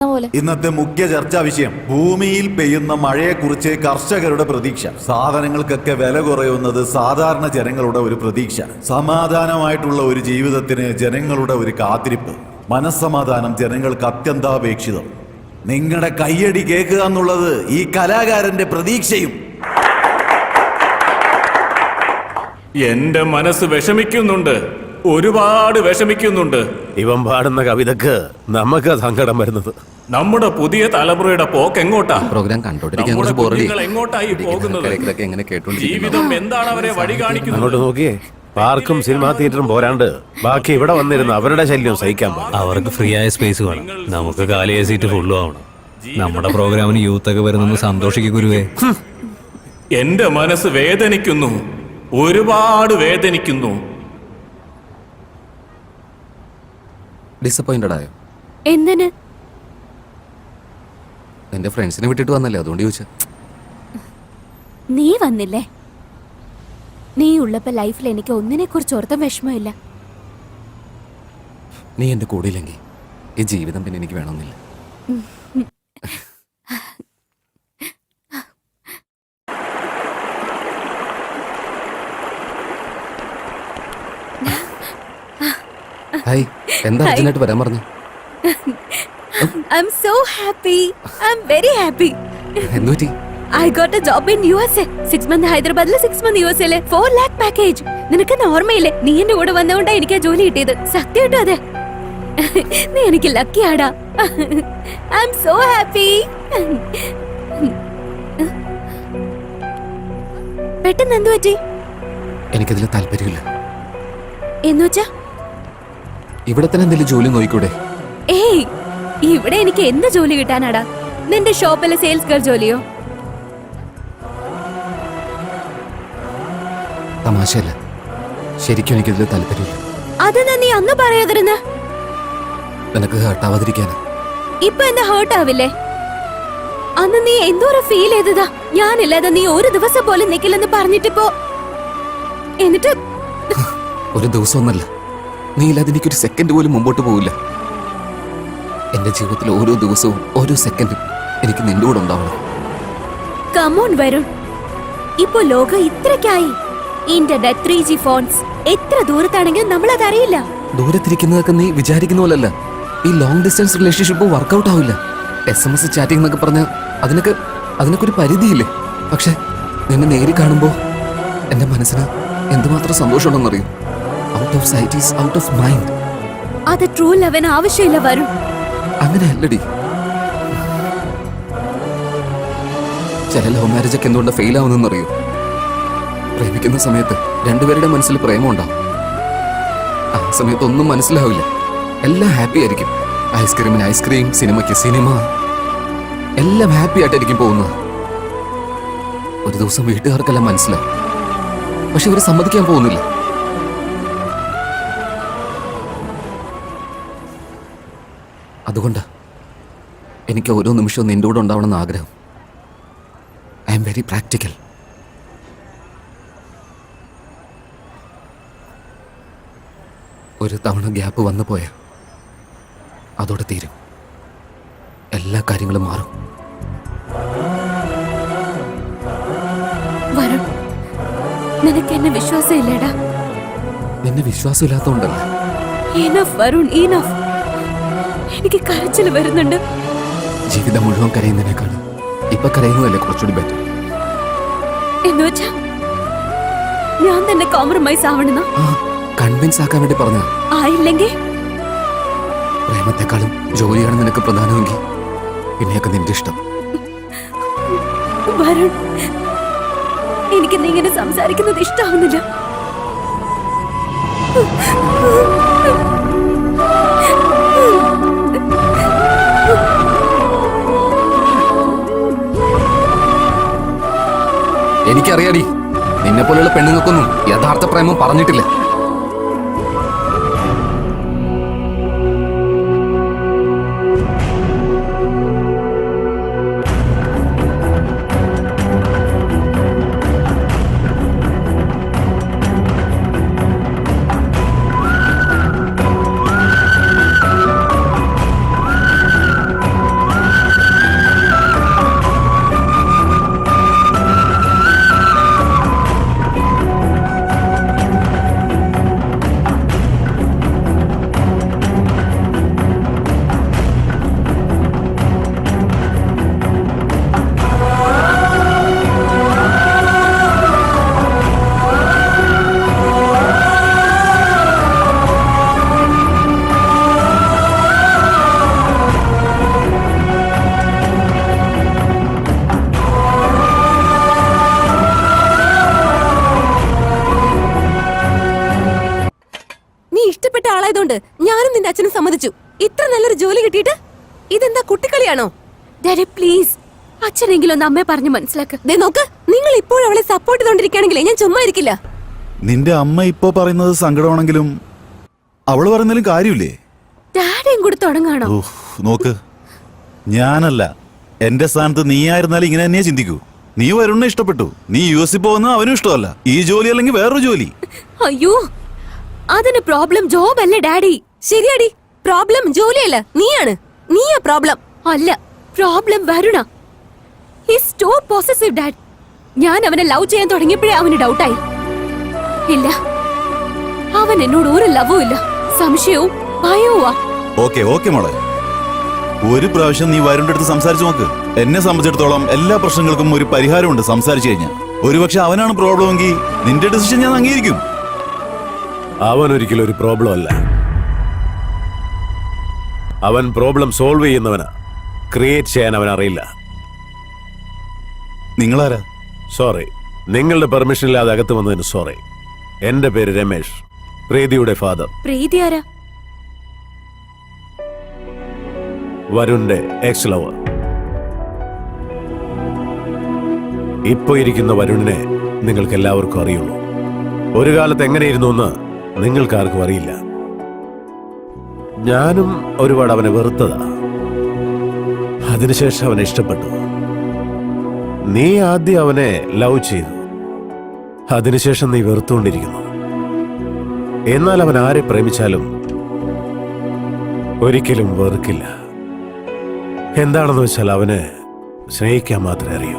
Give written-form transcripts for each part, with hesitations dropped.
ഇന്നത്തെ മുഖ്യ ചർച്ചാ വിഷയം ഭൂമിയിൽ പെയ്യുന്ന മഴയെക്കുറിച്ച് കർഷകരുടെ പ്രതീക്ഷ. സാധനങ്ങൾക്കൊക്കെ വില കുറയുന്നത് സാധാരണ ജനങ്ങളുടെ ഒരു പ്രതീക്ഷ. സമാധാനമായിട്ടുള്ള ഒരു ജീവിതത്തിന് ജനങ്ങളുടെ ഒരു കാത്തിരിപ്പ്. മനസ്സമാധാനം ജനങ്ങൾക്ക് അത്യന്താപേക്ഷിതം. നിങ്ങളുടെ കയ്യടി കേൾക്കുക എന്നുള്ളത് ഈ കലാകാരന്റെ പ്രതീക്ഷയും. എന്റെ മനസ്സ് വിഷമിക്കുന്നുണ്ട്, ഒരുപാട് വിഷമിക്കുന്നുണ്ട്. ഇവൻ പാടുന്ന കവിതക്ക് നമുക്ക് സങ്കടം വരുന്നത്. നമ്മുടെ പുതിയ തലമുറയുടെ പോക്ക് എങ്ങോട്ടാ? പ്രോഗ്രാം കണ്ടോണ്ടിരിക്കാൻ നമ്മുടെ കുറച്ച് ബോറടി. കുഞ്ഞുങ്ങൾ എങ്ങോട്ടായി പോകുന്നത്? എങ്ങനെ ജീവിതം എന്താണ് അവരെ വഴി കാണിക്കുന്നത്? അങ്ങോട്ട് നോക്കിയേ, പാർക്കും സിനിമാ തിയേറ്ററും പോരാണ്ട് ബാക്കി ഇവിടെ വന്നിരുന്ന അവരുടെ ശല്യം സഹിക്കാൻ പാടില്ല. അവർക്ക് ഫ്രീ ആയ സ്പേസ് വേണം, നമുക്ക് കാലിയ സീറ്റ് ഫുള്ളും ആവണം. നമ്മുടെ പ്രോഗ്രാമിന് യൂത്ത് ഒക്കെ വരുന്നെന്ന് സന്തോഷിക്കും ഗുരുവേ. എന്റെ മനസ്സ് വേദനിക്കുന്നു, ഒരുപാട് വേദനിക്കുന്നു. ഡിസപ്പോയിന്റഡ് ആയോ? എന്തിന്? എന്റെ ഫ്രണ്ട്സിനെ വിട്ടിട്ട് വന്നല്ലേ, അതുകൊണ്ട് ചോദിച്ചാ. നീ വന്നില്ലേ? നീ ഉള്ളപ്പോ ലൈഫിൽ എനിക്ക് ഒന്നിനെ കുറിച്ച് ഓർത്തും വിഷമമില്ല. നീ എന്റെ കൂടെ ഇല്ലെങ്കിൽ ഈ ജീവിതം പിന്നെ എനിക്ക് വേണമെന്നില്ല. ഹായ്, എന്താ അർജന്റായിട്ട് വരാൻ പറഞ്ഞു? I'm so happy. I'm very happy. എന്തുപറ്റി? I got a job in USA. 6 month ഹൈദരാബാദിലെ 6 month USA ലെ 4 lakh പാക്കേജ്. നിനക്ക് ഓർമ്മയില്ലേ? നീ എന്റെ കൂടെ വന്നതുകൊണ്ടാ എനിക്ക് ആ ജോലി കിട്ടിയത്. സത്യമായിട്ടും അതെ. നീ എനിക്ക് ലക്കി ആടാ. I'm so happy. പെട്ടെന്ന് എന്തു പറ്റി? എനിക്കതിൽ താല്പര്യമില്ല. എന്നുവെച്ചാ? ഇവിടെ തന്നെ എന്തെങ്കിലും ജോലി നോക്കൂടെ? ഏയ്, ഇവിടെ എനിക്ക് എന്ത് ജോലി കിട്ടാനാടാ? നിന്റെ ഷോപ്പിലെ സെയിൽസ് ഗേൾ ജോലിയോ? തമാശയല്ല, ശരിക്കും എനിക്കതിൽ താല്പര്യമില്ല. അതെന്നാ നീ അന്ന് പറയാതിരുന്ന? നിനക്ക് ഹേർട്ടാവാതിരിക്കാനാ. ഇപ്പൊ എന്താ ഹേർട്ട് ആവില്ലേ? അന്ന് നീ എന്തോരം ഫീൽ ചെയ്തതാ. ഞാനില്ലാതെ നീ ഒരു ദിവസം പോലും നിക്കില്ലെന്ന് പറഞ്ഞിട്ടിപ്പോ എന്നിട്ട് ഒരു ദിവസമൊന്നല്ല, നീ ഇല്ലാതെ എനിക്കൊരു സെക്കൻഡ് പോലും മുമ്പോട്ട് പോവില്ല. എന്റെ ജീവിതത്തിൽ ഓരോ ദിവസവും ഓരോ സെക്കൻഡും എനിക്ക് നിന്റെ കൂടെ ഉണ്ടാവണം. കമോൺ വരുൺ, ഇപ്പൊ ലോകം ഇത്രക്കായി. ഇന്റർനെറ്റ് 3G ഫോൺസ് എത്ര ദൂരത്താണെങ്കിലും നമ്മളത് അറിയില്ല. ദൂരത്തിരിക്കുന്നതൊക്കെ നീ വിചാരിക്കുന്ന പോലല്ല. ഈ ലോങ് ഡിസ്റ്റൻസ് റിലേഷൻഷിപ്പ് വർക്കൗട്ട് ആവില്ല. SMS ചാറ്റിംഗ് എന്നൊക്കെ പറഞ്ഞ അതിനൊക്കെ ഒരു പരിധിയില്ലേ? പക്ഷെ നിന്നെ നേരി കാണുമ്പോ എന്റെ മനസ്സിന് എന്തുമാത്രം സന്തോഷമുണ്ടെന്നറിയും. Out of sight is out of mind. അത് ട്രൂ ലവിന് ആവശ്യമില്ല വരുൺ. അങ്ങനെയല്ലടി. ചില ലവ് മാരേജ് ഒക്കെ എന്തുകൊണ്ട് ഫെയിൽ ആവുന്നറിയോ? പ്രേമിക്കുന്ന സമയത്ത് രണ്ടുപേരുടെ മനസ്സിൽ പ്രേമമുണ്ടാവും. ആ സമയത്ത് ഒന്നും മനസ്സിലാവില്ല, എല്ലാം ഹാപ്പി ആയിരിക്കും. ഐസ്ക്രീമിന് ഐസ്ക്രീം, സിനിമയ്ക്ക് സിനിമ, എല്ലാം ഹാപ്പി ആയിട്ടായിരിക്കും പോകുന്നത്. ഒരു ദിവസം വീട്ടുകാർക്കെല്ലാം മനസ്സിലാവും, പക്ഷെ ഇവര് സമ്മതിക്കാൻ പോകുന്നില്ല. അതുകൊണ്ട് എനിക്ക് ഓരോ നിമിഷവും നിന്റെ കൂടെ ഉണ്ടാവണമെന്ന് ആഗ്രഹം. I am very practical. ഒരു തവണ ഗ്യാപ്പ് വന്നു പോയ അതോടെ തീരും. എല്ലാ കാര്യങ്ങളും മാറും. വരുൺ, നിനക്ക് എന്നെ വിശ്വാസമില്ലേടാ? നിന്നെ വിശ്വാസമില്ലാത്തതുകൊണ്ടല്ല. Enough Varun, enough. എനിക്ക് കരച്ചിൽ വരുന്നുണ്ട്. ജീവിതം മുഴുവൻ കരയുന്നതിനേക്കാൾ ഇപ്പൊ കരയുന്നതല്ലേ കുറച്ചുകൂടി ബെറ്റർ. എന്നുവെച്ചാ ഞാൻ തന്നെ കോംപ്രമൈസ് ആവണമെന്നോ? കൺവിൻസ് ആക്കാൻ വേണ്ടി പറഞ്ഞ. ആയില്ലെങ്കിൽ പ്രേമത്തെക്കാളും ജോലിയാണ് നിനക്ക് പ്രധാനമെങ്കിൽ പിന്നെയൊക്കെ നിന്റെ ഇഷ്ടം. വരുൺ, എനിക്ക് നീ ഇങ്ങനെ സംസാരിക്കുന്നത് ഇഷ്ടാവുന്നില്ല. എനിക്കറിയാടി, നിന്നെ പോലെയുള്ള പെണ്ണുങ്ങൾക്കൊന്നും യഥാർത്ഥ പ്രേമം പറഞ്ഞിട്ടില്ല. അതുകൊണ്ട് ഞാനും നിന്റെ അച്ഛനും സമ്മതിച്ചു. ഇത്ര നല്ലൊരു ജോലി കിട്ടിയിട്ട് ഇതെന്താ കുട്ടിക്കളിയാണോ? ഡാഡി പ്ലീസ്, അച്ഛനെങ്കിലും ഒന്ന് അമ്മയെ പറഞ്ഞു മനസ്സിലാക്ക്. ദേ നോക്ക്, നിങ്ങൾ ഇപ്പോഴും അവളെ സപ്പോർട്ട് ചെയ്തോണ്ടിരിക്കുകയാണെങ്കിലേ ഞാൻ ചുമ്മാ ഇരിക്കില്ല. നിന്റെ അമ്മ ഇപ്പോ പറയുന്നത് സങ്കടമാണെങ്കിലും അവള് പറയുന്നതിലും കാര്യമില്ലേ? ഡാഡിയും കൂടി തുടങ്ങാണോ? ഊഹ്, നോക്ക്, ഞാനല്ല, എന്റെ സ്ഥാനത്ത് നീ ആയിരുന്നാലും ഇങ്ങനെ തന്നെയാ ചിന്തിക്കൂ. നീ വരുണ്ണ ഇഷ്ടപ്പെട്ടു, നീ US പോകുന്നത് അവനും ഇഷ്ടമല്ല. ഈ ജോലി അല്ലെങ്കിൽ വേറൊരു ജോലി. അയ്യോ, അതിന് പ്രോബ്ലം ജോബ് അല്ലേ ഡാഡി? ശരിയാടി, പ്രോബ്ലം ജോലിയല്ല, നീയാണ്. നീയാ പ്രോബ്ലം. അല്ല, പ്രോബ്ലം വരുണ. His too possessive dad. ഞാൻ അവനെ ലവ് ചെയ്യാൻ തുടങ്ങിയപ്പോഴേ അവന് ഡൗട്ടായി. ഇല്ല, അവൻ എന്നോട് ഒരു ലവും ഇല്ല, സംശയവും ഭയവുമാ. ഓക്കെ ഓക്കെ മോളെ, ഒരു പ്രാവശ്യം നീ വരുണിന്റെ അടുത്ത് സംസാരിച്ചു നോക്ക്. എന്നെ സംബന്ധിച്ചിടത്തോളം എല്ലാ പ്രശ്നങ്ങൾക്കും ഒരു പരിഹാരമുണ്ട് സംസാരിച്ചു കഴിഞ്ഞാൽ. ഒരുപക്ഷെ അവനാണ് പ്രോബ്ലം എങ്കിൽ നിന്റെ ഡിസിഷൻ ഞാൻ അംഗീകരിക്കും. അവൻ ഒരിക്കലും ഒരു പ്രോബ്ലം അല്ല. അവൻ പ്രോബ്ലം സോൾവ് ചെയ്യുന്നവനാ, ക്രിയേറ്റ് ചെയ്യാൻ അവൻ അറിയില്ല. നിങ്ങളാരാ? സോറി, നിങ്ങളുടെ പെർമിഷൻ ഇല്ലാതെ അകത്ത് വന്നതിന് സോറി. എന്റെ പേര് രമേശ്, പ്രീതിയുടെ ഫാദർ. പ്രീതി ആരാ? വരുണിന്റെ എക്സ് ലവർ. ഇപ്പൊ ഇരിക്കുന്ന വരുണിനെ നിങ്ങൾക്ക് എല്ലാവർക്കും അറിയുള്ളൂ. ഒരു കാലത്ത് എങ്ങനെയിരുന്നു എന്ന് നിങ്ങൾക്കാർക്കും അറിയില്ല. ഞാനും ഒരുപാട് അവനെ വെറുത്തതാ. അതിനുശേഷം അവനെ ഇഷ്ടപ്പെട്ടു. നീ ആദ്യം അവനെ ലവ് ചെയ്തു, അതിനുശേഷം നീ വെറുത്തുകൊണ്ടിരിക്കുന്നു. എന്നാൽ അവൻ ആരെ പ്രേമിച്ചാലും ഒരിക്കലും വെറുക്കില്ല. എന്താണെന്ന് വെച്ചാൽ അവന് സ്നേഹിക്കാൻ മാത്രമേ അറിയൂ.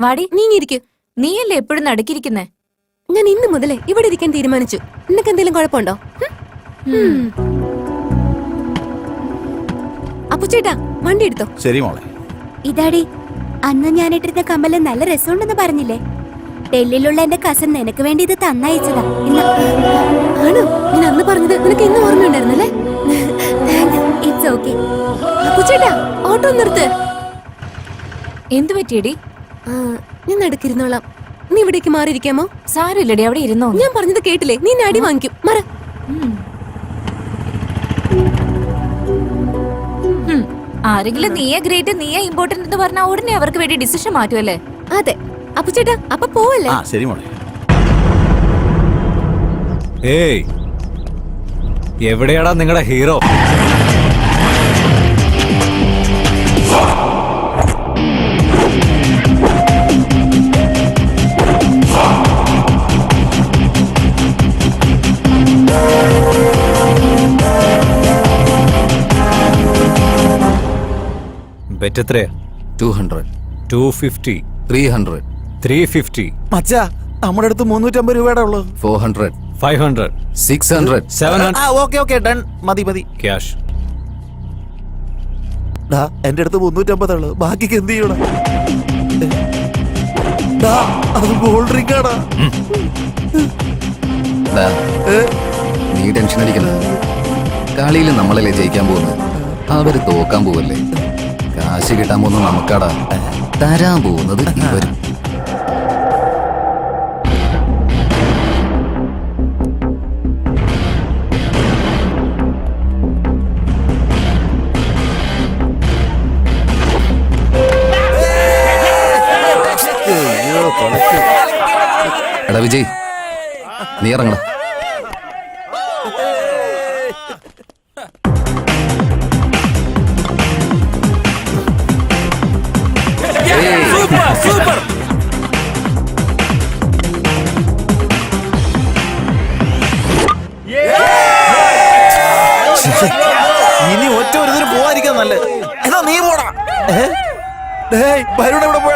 വാടി, നീങ്ങിരിക്കൂ. നീയല്ലേ എപ്പോഴും നടക്കിരിക്കുന്നേ? ഞാൻ ഇന്ന് മുതലേ ഇവിടെ ഇരിക്കാൻ തീരുമാനിച്ചു. നിനക്ക് എന്തെങ്കിലും കുഴപ്പമുണ്ടോ? അപ്പു ചേട്ടാ, വണ്ടി എടുത്തോ. ശരി മോളെ. ഇതാടി, അന്ന് ഞാൻ ഇട്ടിരുന്ന കമ്മല് നല്ല രസമുണ്ടെന്ന് പറഞ്ഞില്ലേ? ഡൽഹിയിലുള്ള എന്റെ കസൻ നിനക്ക് വേണ്ടി ഇത് തന്നയച്ചതാ. ആണോ? ഞാൻ അന്ന് പറഞ്ഞത് നിനക്ക് ഇന്ന് ഓർമ്മയുണ്ടായിരുന്നല്ലേ? It's okay. അപ്പു ചേട്ടാ, ഓട്ടോ നിർത്ത്. എന്തു പറ്റിയടി? ഞാൻ നടക്കിരുന്നോളാം. നീ ഇവിടേക്ക് മാറിയിരിക്കാമോ? സാരമില്ലടി, അവിടെ ഇരുന്നോ. ഞാൻ പറഞ്ഞത് കേട്ടില്ലേ? നീ അടി വാങ്ങിക്കും. മറ. ആരെങ്കിലും നീയെ ഗ്രേറ്റ്, നീയെ ഇമ്പോർട്ടന്റ് എന്ന് പറഞ്ഞാൽ ഉടനെ അവർക്ക് വേണ്ടി ഡിസിഷൻ മാറ്റുമല്ലേ? അതെ. അപ്പു ചേട്ടാ, അപ്പൊ പോവല്ലേ? ആ ശരി മോളെ. ഏയ്, എവിടെയാടാ നിങ്ങളുടെ ഹീറോ? ബെറ്റ് എത്രയാ? 200, 250, 300, 350, മച്ചാ, നമ്മുടെ അടുത്ത് 350 രൂപയുടെ ഉള്ളത്. 400, 500, 600. 700. ഓക്കെ ഡൺ, മതി മതി. ക്യാഷ്. എന്റെ അടുത്ത് 350 ഉള്ളത്, ബാക്കിക്ക് എന്ത് ചെയ്യണം? അത് ഗോൾഡ് ഡ്രിങ്ക് ആടാ. ദാ, നീ ടെൻഷൻ അടിക്കണ്ട. കളിയിൽ നമ്മളല്ലേ ജയിക്കാൻ പോകുന്നത്, അവര് തോക്കാൻ പോവല്ലേ. കാശ് കിട്ടാൻ പോകുന്നത് നമുക്കാടാ, തരാൻ പോകുന്നത് ഇവരും. എടാ വിജയ്, നീ ഇറങ്ങടാ. ഇനി ഒറ്റ ഒരു പോവാതിരിക്കാൻ നല്ലത്. എന്നാ നീ പോടാ. വരുൺ എവിടെ പോയി?